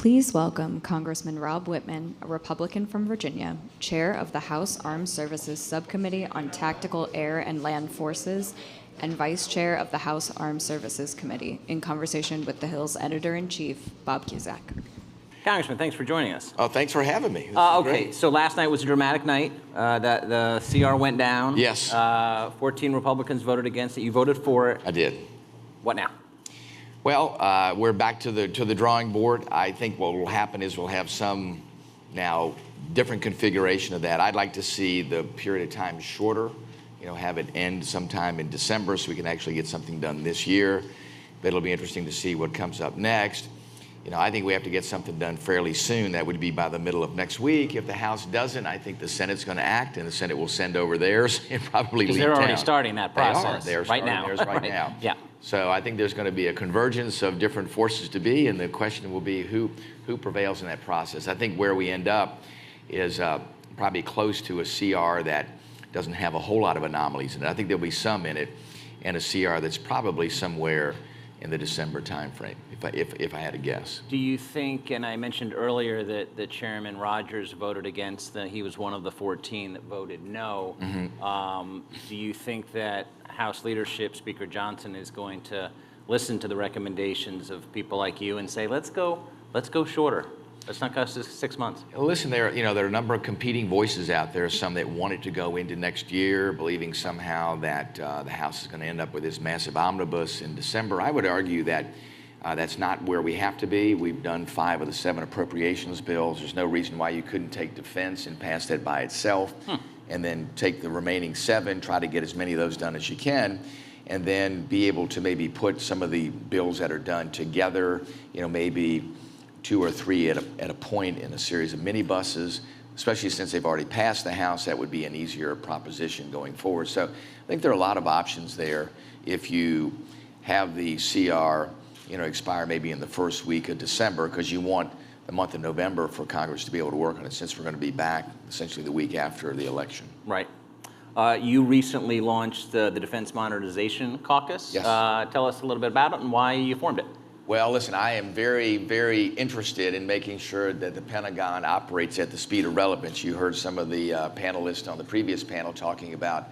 Please welcome Congressman Rob Wittman, a Republican from Virginia, Chair of the House Armed Services Subcommittee on Tactical Air and Land Forces, and Vice Chair of the House Armed Services Committee, in conversation with the Hill's Editor-in-Chief, Bob Cusack. Congressman, thanks for joining us. Oh, thanks for having me. Okay, so last night was a dramatic night. The CR went down. Yes. 14 Republicans voted against it. You voted for it. I did. What now? Well, we're back to the drawing board. I think what will happen is we'll have some now different configuration of that. I'd like to see the period of time shorter, have it end sometime in December so we can actually get something done this year. But it'll be interesting to see what comes up next. I think we have to get something done fairly soon. That would be by the middle of next week. If the House doesn't, I think the Senate's going to act, and the Senate will send over theirs and probably leave town. Because they're already starting that process. They're starting theirs right now. Yeah. So I think there's going to be a convergence of different forces to be, and the question will be who prevails in that process. I think where we end up is probably close to a CR that doesn't have a whole lot of anomalies in it. I think there'll be some in it, and a CR that's probably somewhere in the December timeframe, if I had to guess. Do you think, and I mentioned earlier that Chairman Rogers voted against, he was one of the 14 that voted no. Mm-hmm. Do you think that House leadership, Speaker Johnson, is going to listen to the recommendations of people like you and say, let's go shorter. Let's not cost us 6 months. Listen, there are a number of competing voices out there, some that want it to go into next year, believing somehow that the House is going to end up with this massive omnibus in December. I would argue that that's not where we have to be. We've done 5 of the 7 appropriations bills. There's no reason why you couldn't take defense and pass that by itself, and then take the remaining 7, try to get as many of those done as you can, and then be able to maybe put some of the bills that are done together, maybe 2 or 3 at a point in a series of minibuses, especially since they've already passed the House. That would be an easier proposition going forward. So I think there are a lot of options there. If you have the CR, expire maybe in the first week of December, because you want the month of November for Congress to be able to work on it, since we're going to be back essentially the week after the election. Right. You recently launched the Defense Modernization Caucus. Yes. Tell us a little bit about it and why you formed it. Well, listen, I am very, very interested in making sure that the Pentagon operates at the speed of relevance. You heard some of the panelists on the previous panel talking about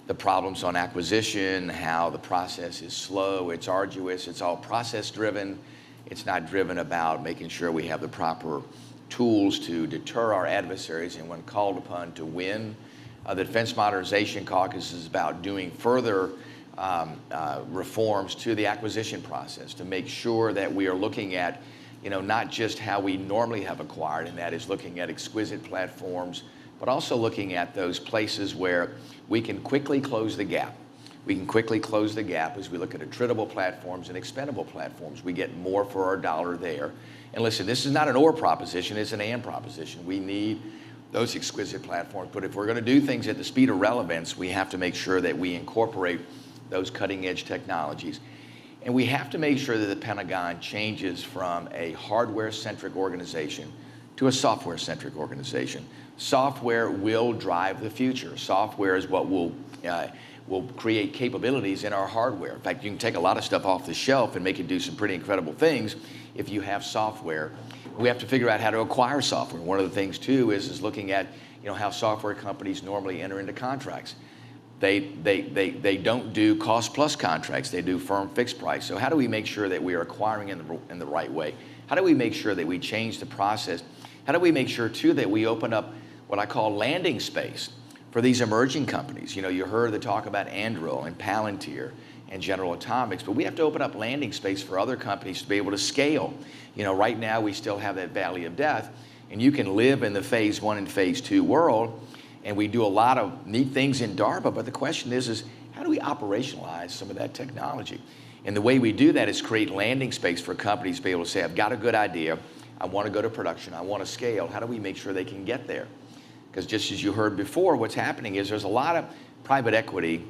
the problems on acquisition, how the process is slow, it's arduous, it's all process-driven. It's not driven about making sure we have the proper tools to deter our adversaries and when called upon to win. The Defense Modernization Caucus is about doing further reforms to the acquisition process to make sure that we are looking at, not just how we normally have acquired, and that is looking at exquisite platforms, but also looking at those places where we can quickly close the gap. We can quickly close the gap as we look at attritable platforms and expendable platforms. We get more for our dollar there. And listen, this is not an or proposition, it's an and proposition. We need those exquisite platforms, but if we're going to do things at the speed of relevance, we have to make sure that we incorporate those cutting-edge technologies. And we have to make sure that the Pentagon changes from a hardware-centric organization to a software-centric organization. Software will drive the future. Software is what will create capabilities in our hardware. In fact, you can take a lot of stuff off the shelf and make it do some pretty incredible things if you have software. We have to figure out how to acquire software. One of the things, too, is looking at how software companies normally enter into contracts. They don't do cost-plus contracts. They do firm fixed price. So how do we make sure that we are acquiring in the right way? How do we make sure that we change the process? How do we make sure, too, that we open up what I call landing space for these emerging companies? You heard the talk about Anduril and Palantir and General Atomics, but we have to open up landing space for other companies to be able to scale. Right now we still have that valley of death, and you can live in the phase 1 and phase 2 world, and we do a lot of neat things in DARPA, but the question is how do we operationalize some of that technology? And the way we do that is create landing space for companies to be able to say, I've got a good idea, I want to go to production, I want to scale. How do we make sure they can get there? Because just as you heard before, what's happening is there's a lot of private equity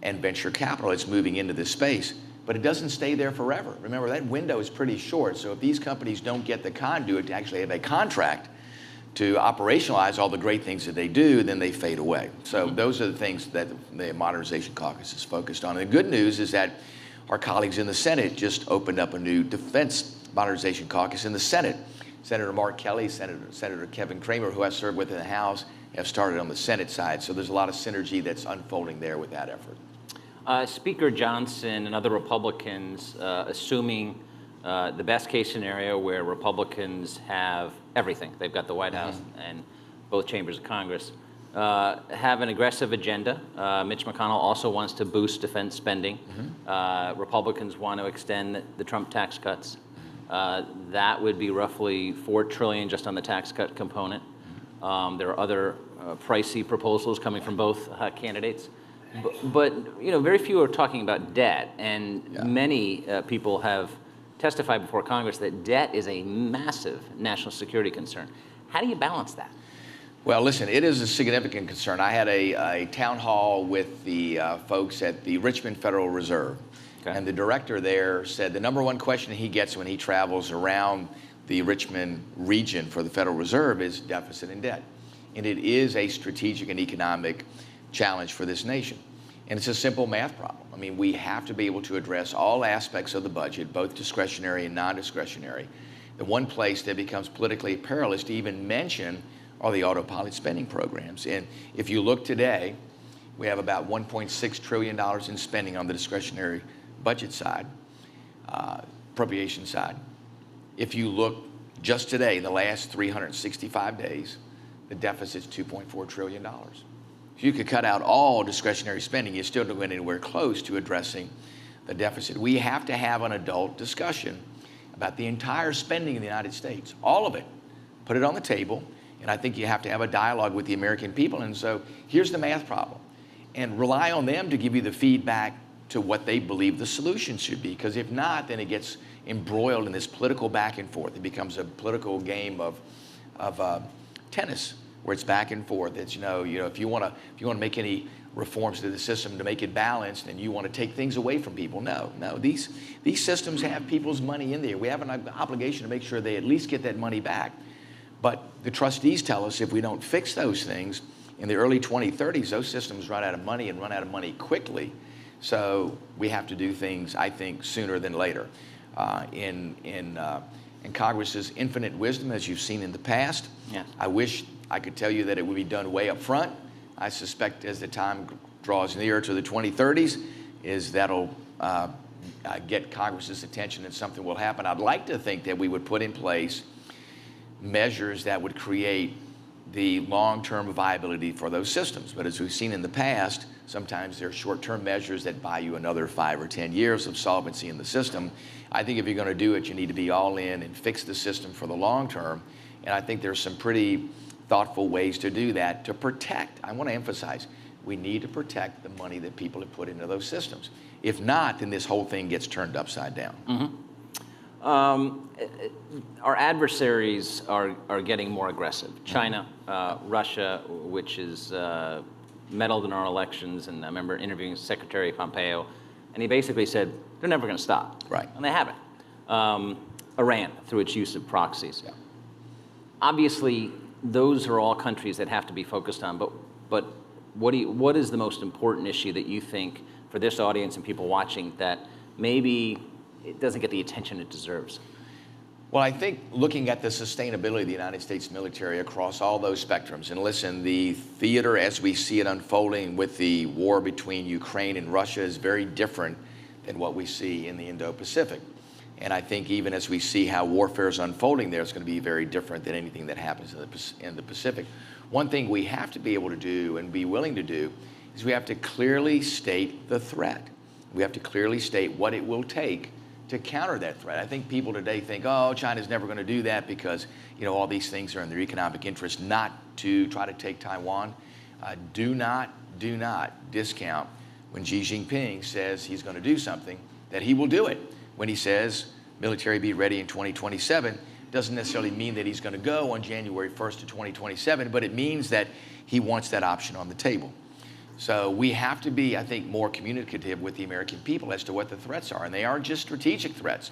and venture capital that's moving into this space, but it doesn't stay there forever. Remember, that window is pretty short, so if these companies don't get the conduit to actually have a contract to operationalize all the great things that they do, then they fade away. So those are the things that the Modernization Caucus is focused on. And the good news is that our colleagues in the Senate just opened up a new Defense Modernization Caucus in the Senate. Senator Mark Kelly, Senator Kevin Cramer, who I served with in the House, have started on the Senate side. So there's a lot of synergy that's unfolding there with that effort. Speaker Johnson and other Republicans, assuming the best case scenario where Republicans have everything, they've got the White House and both chambers of Congress, have an aggressive agenda. Mitch McConnell also wants to boost defense spending. Republicans want to extend the Trump tax cuts. That would be roughly $4 trillion just on the tax cut component. There are other pricey proposals coming from both candidates. But you know, very few are talking about debt, and many people have testified before Congress that debt is a massive national security concern. How do you balance that? Well, listen, it is a significant concern. I had a town hall with the folks at the Richmond Federal Reserve, and the director there said the number one question he gets when he travels around the Richmond region for the Federal Reserve is deficit and debt. And it is a strategic and economic challenge for this nation. And it's a simple math problem. I mean, we have to be able to address all aspects of the budget, both discretionary and non-discretionary. The one place that becomes politically perilous to even mention are the autopilot spending programs. And if you look today, we have about $1.6 trillion in spending on the discretionary budget side, appropriation side. If you look just today, the last 365 days, the deficit's $2.4 trillion. If you could cut out all discretionary spending, you still don't get anywhere close to addressing the deficit. We have to have an adult discussion about the entire spending in the United States, all of it. Put it on the table, and I think you have to have a dialogue with the American people. And so here's the math problem. And rely on them to give you the feedback to what they believe the solution should be. Because if not, then it gets embroiled in this political back and forth. It becomes a political game of tennis, where it's back and forth. It's, you know, if you want to make any reforms to the system to make it balanced, and you want to take things away from people. No, these systems have people's money in there. We have an obligation to make sure they at least get that money back. But the trustees tell us if we don't fix those things, in the early 2030s, those systems run out of money, and run out of money quickly. So we have to do things, I think, sooner than later. In Congress's infinite wisdom, as you've seen in the past, I wish I could tell you that it would be done way up front. I suspect as the time draws nearer to the 2030s, that'll get Congress's attention and something will happen. I'd like to think that we would put in place measures that would create the long-term viability for those systems. But as we've seen in the past, sometimes there are short-term measures that buy you another 5 or 10 years of solvency in the system. I think if you're going to do it, you need to be all in and fix the system for the long term. And I think there's some pretty thoughtful ways to do that to protect. I want to emphasize, we need to protect the money that people have put into those systems. If not, then this whole thing gets turned upside down. Our adversaries are getting more aggressive. China, Russia, which is meddled in our elections, and I remember interviewing Secretary Pompeo, and he basically said they're never going to stop. Right. And they haven't. Iran, through its use of proxies. Yeah. Obviously, those are all countries that have to be focused on, but what is the most important issue that you think for this audience and people watching that maybe it doesn't get the attention it deserves? Well, I think looking at the sustainability of the United States military across all those spectrums, and listen, the theater as we see it unfolding with the war between Ukraine and Russia is very different than what we see in the Indo-Pacific. And I think even as we see how warfare is unfolding there, it's going to be very different than anything that happens in the Pacific. One thing we have to be able to do and be willing to do is we have to clearly state the threat. We have to clearly state what it will take to counter that threat. I think people today think, oh, China's never going to do that because, you know, all these things are in their economic interest not to try to take Taiwan. Do not discount when Xi Jinping says he's going to do something, that he will do it. When he says military be ready in 2027, doesn't necessarily mean that he's going to go on January 1st of 2027, but it means that he wants that option on the table. So we have to be, I think, more communicative with the American people as to what the threats are. And they aren't just strategic threats.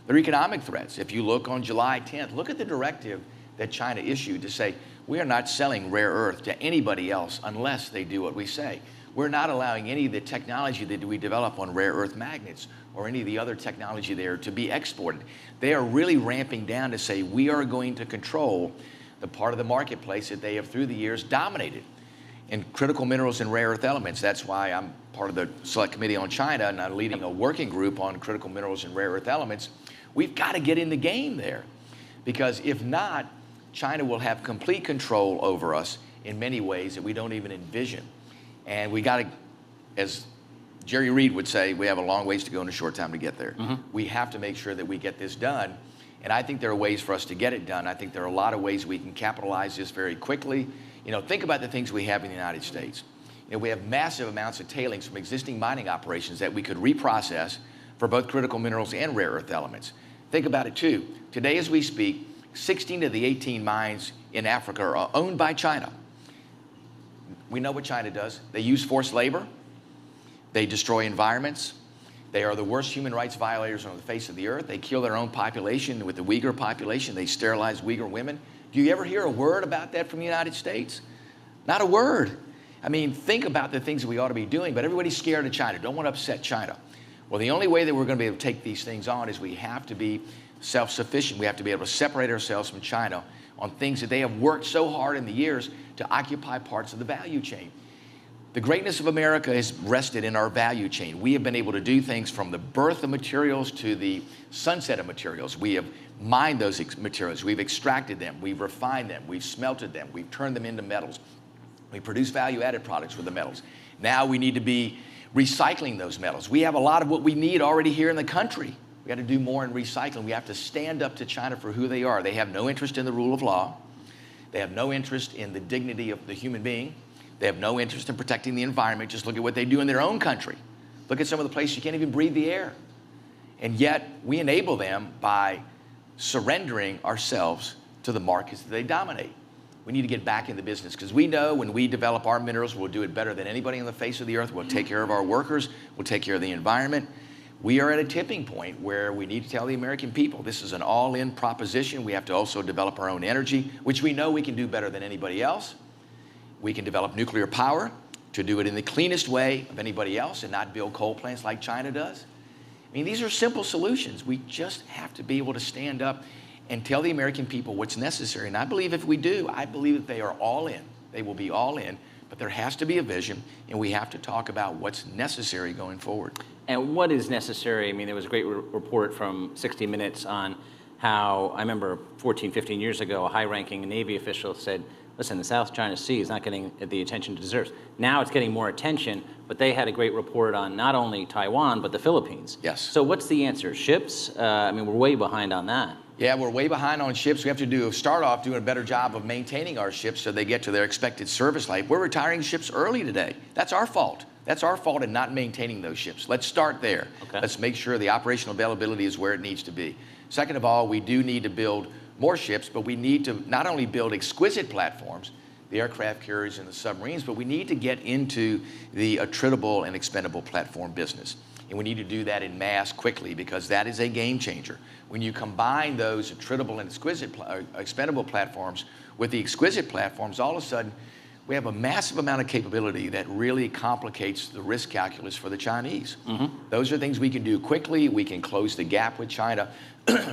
They're economic threats. If you look on July 10th, look at the directive that China issued to say, we are not selling rare earth to anybody else unless they do what we say. We're not allowing any of the technology that we develop on rare earth magnets or any of the other technology there to be exported. They are really ramping down to say we are going to control the part of the marketplace that they have through the years dominated. In critical minerals and rare earth elements, that's why I'm part of the Select Committee on China and I'm leading a working group on critical minerals and rare earth elements. We've got to get in the game there, because if not, China will have complete control over us in many ways that we don't even envision. And we got to, as Jerry Reed would say, we have a long ways to go in a short time to get there. We have to make sure that we get this done. And I think there are ways for us to get it done. I think there are a lot of ways we can capitalize this very quickly. Think about the things we have in the United States. We have massive amounts of tailings from existing mining operations that we could reprocess for both critical minerals and rare earth elements. Think about it too. Today as we speak, 16 of the 18 mines in Africa are owned by China. We know what China does. They use forced labor. They destroy environments. They are the worst human rights violators on the face of the earth. They kill their own population. With the Uyghur population, they sterilize Uyghur women. Do you ever hear a word about that from the United States? Not a word. I mean, think about the things that we ought to be doing, but everybody's scared of China, don't want to upset China. Well, the only way that we're going to be able to take these things on is we have to be self-sufficient. We have to be able to separate ourselves from China on things that they have worked so hard in the years to occupy parts of the value chain. The greatness of America has rested in our value chain. We have been able to do things from the birth of materials to the sunset of materials. We have mined those materials. We've extracted them. We've refined them. We've smelted them. We've turned them into metals. We produce value-added products with the metals. Now we need to be recycling those metals. We have a lot of what we need already here in the country. We got to do more in recycling. We have to stand up to China for who they are. They have no interest in the rule of law. They have no interest in the dignity of the human being. They have no interest in protecting the environment. Just look at what they do in their own country. Look at some of the places you can't even breathe the air. And yet we enable them by surrendering ourselves to the markets that they dominate. We need to get back in the business, because we know when we develop our minerals, we'll do it better than anybody on the face of the earth. We'll take care of our workers. We'll take care of the environment. We are at a tipping point where we need to tell the American people this is an all-in proposition. We have to also develop our own energy, which we know we can do better than anybody else. We can develop nuclear power to do it in the cleanest way of anybody else and not build coal plants like China does. I mean, these are simple solutions. We just have to be able to stand up and tell the American people what's necessary. And I believe if we do, I believe that they are all in. They will be all in, but there has to be a vision, and we have to talk about what's necessary going forward. And what is necessary? I mean, there was a great report from 60 Minutes on how, I remember 14, 15 years ago, a high-ranking Navy official said, listen, the South China Sea is not getting the attention it deserves. Now it's getting more attention, but they had a great report on not only Taiwan, but the Philippines. Yes. So what's the answer? Ships? I mean, we're way behind on that. Yeah, we're way behind on ships. We have to start off doing a better job of maintaining our ships so they get to their expected service life. We're retiring ships early today. That's our fault. That's our fault in not maintaining those ships. Let's start there. Okay. Let's make sure the operational availability is where it needs to be. Second of all, we do need to build more ships, but we need to not only build exquisite platforms, the aircraft carriers and the submarines, but we need to get into the attritable and expendable platform business. And we need to do that in mass quickly, because that is a game changer. When you combine those attritable and expendable platforms with the exquisite platforms, all of a sudden we have a massive amount of capability that really complicates the risk calculus for the Chinese. Those are things we can do quickly. We can close the gap with China.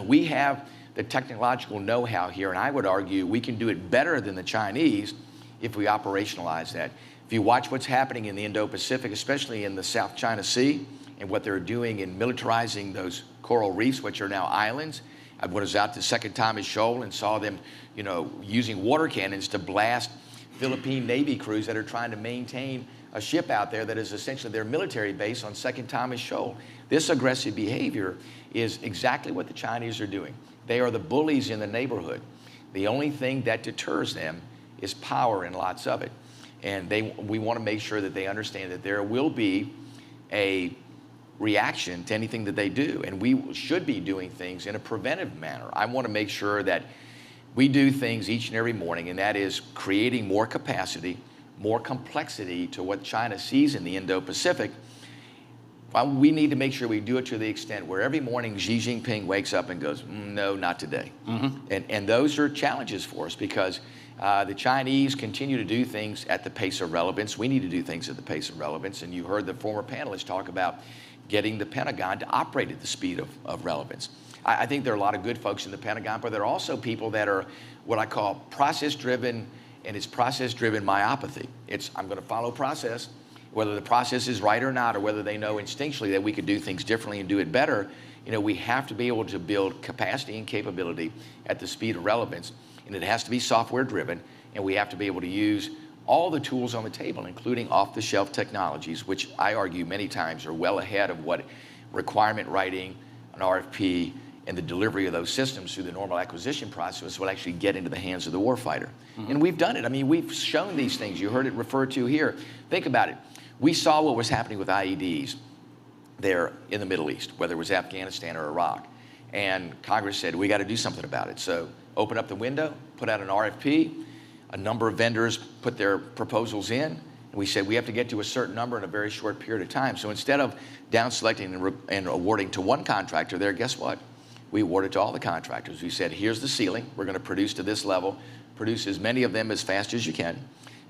We have the technological know-how here, and I would argue we can do it better than the Chinese if we operationalize that. If you watch what's happening in the Indo-Pacific, especially in the South China Sea, and what they're doing in militarizing those coral reefs, which are now islands. I was out to Second Thomas Shoal and saw them, using water cannons to blast Philippine Navy crews that are trying to maintain a ship out there that is essentially their military base on Second Thomas Shoal. This aggressive behavior is exactly what the Chinese are doing. They are the bullies in the neighborhood. The only thing that deters them is power, and lots of it. And we want to make sure that they understand that there will be a reaction to anything that they do, and we should be doing things in a preventive manner. I want to make sure that we do things each and every morning, and that is creating more capacity, more complexity to what China sees in the Indo-Pacific, Well, we need to make sure we do it to the extent where every morning Xi Jinping wakes up and goes, no, not today. And those are challenges for us because the Chinese continue to do things at the pace of relevance. We need to do things at the pace of relevance. And you heard the former panelists talk about getting the Pentagon to operate at the speed of relevance. I think there are a lot of good folks in the Pentagon, but there are also people that are what I call process-driven, and it's process-driven myopathy. It's, I'm going to follow process, whether the process is right or not, or whether they know instinctually that we could do things differently and do it better. You know, we have to be able to build capacity and capability at the speed of relevance, and it has to be software-driven, and we have to be able to use all the tools on the table, including off-the-shelf technologies, which I argue many times are well ahead of what requirement writing, an RFP, and the delivery of those systems through the normal acquisition process will actually get into the hands of the warfighter. And we've done it. I mean, we've shown these things. You heard it referred to here. Think about it. We saw what was happening with IEDs there in the Middle East, whether it was Afghanistan or Iraq. And Congress said, we got to do something about it. So open up the window, put out an RFP. A number of vendors put their proposals in. And we said, we have to get to a certain number in a very short period of time. So instead of down selecting and awarding to one contractor there, guess what? We awarded to all the contractors. We said, here's the ceiling. We're going to produce to this level. Produce as many of them as fast as you can.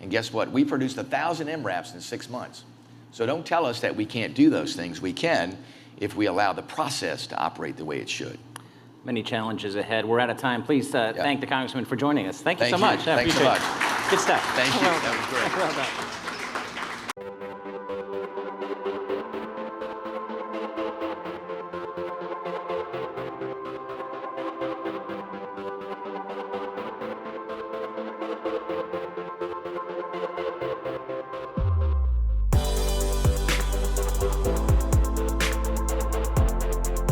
And guess what? We produced 1,000 MRAPs in 6 months. So don't tell us that we can't do those things. We can if we allow the process to operate the way it should. Many challenges ahead. We're out of time. Please thank the Congressman for joining us. Thank you so much. Thanks so much. Good stuff. Thank you. That was great. Well done.